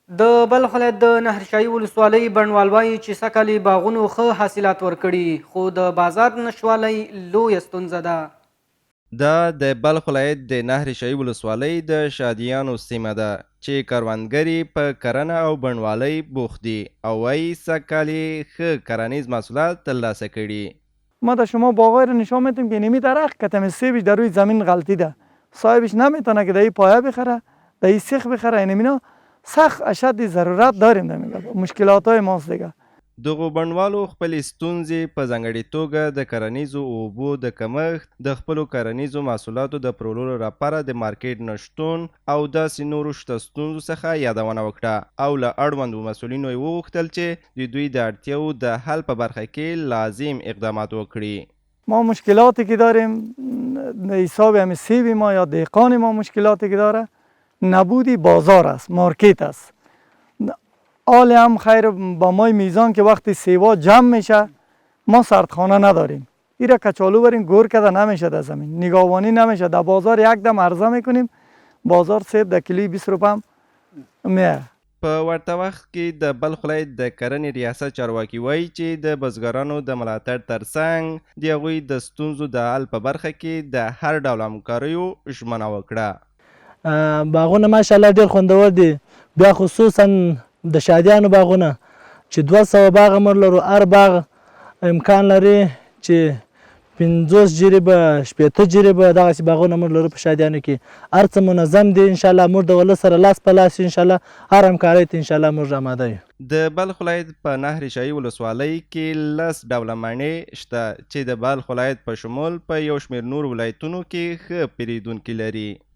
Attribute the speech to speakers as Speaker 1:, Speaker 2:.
Speaker 1: د بلخ ولایت د نهرشاهي ولسوالۍ بڼوال وایي چې سږ کال یې باغونو ښه حاصلات ورکړي، خو د بازار نشتوالی لویه ستونزه ده.
Speaker 2: دا د بلخ ولایت د نهرشاهي ولسوالۍ د شادیانو سیمه ده چې کروندګري په کرنه او بڼوالۍ بوخت دي او وایي سږ کال یې ښه کرنیز محصولات ترلاسه کړي.
Speaker 3: ما در شما باغای رو نشان میتیم که نمی درخت کتم سیبش در روی زمین غلطی ده، صاحبش نمیتونه که در پایه بخره، در سیخ بخره. اینمینا سخت اشد ضرورت داریم دیگه، مشکلات های ماست دیگه.
Speaker 2: دغو بڼوالو خپلې ستونزې په ځانګړې توګه د کرنیزو اوبو د کمښت، د خپلو کرنیزو محصولاتو د پلورلو لپاره د مارکیټ نشتون او داسې نورو شته ستونزو څخه یادونه وکړه او له اړوندو مسؤلینو یې وغوښتل چې د دوی د اړتیاو د حل په برخه کې لازم اقدامات وکړي.
Speaker 3: ما مشکلاتی که داریم حساب همین سیب ما یا دهقان ما مشکلاتی که داره نبودی بازار است، مارکت است. حال هم خیر با مای میزان که وقتی سیوا جمع میشه ما سردخانه نداریم، ایره کچالو بریم گور کده نمیشه در زمین، نگاهبانی نمیشه. در بازار یک دم عرضه میکنیم، بازار سیب در کیلوی 20 روپه هم میه.
Speaker 2: په ورته وخت کې د بلخ ولایت د کرنې ریاست چارواکي وایي چې د بزګرانو د ملاتړ ترڅنګ د هغوی د ستونزو د حل په برخه کې د هر ډول همکاریو ژمنه وکړه.
Speaker 4: باغونه ماشاءالله ډېر خوندور دي، بیا خصوصا د شادیانو باغونه چې 200 باغه موږ لرو. هر باغ امکان لري چې 50 جریبه 80 جریبه دغسې باغونه موږ لرو په شادیانو کې. هر څه منظم دي انشاءالله. موږ د ولس سره لاس په لاس انشاءالله هر همکارۍ ته انشاءالله موږ آماده یو.
Speaker 2: د بلخ ولایت په نهرشاهي ولسوالۍ کې 10 ډوله مڼې شته چې د بلخ ولایت په شمول په یو شمېر نور ولایتونو کې ښه پیرودونکي لري.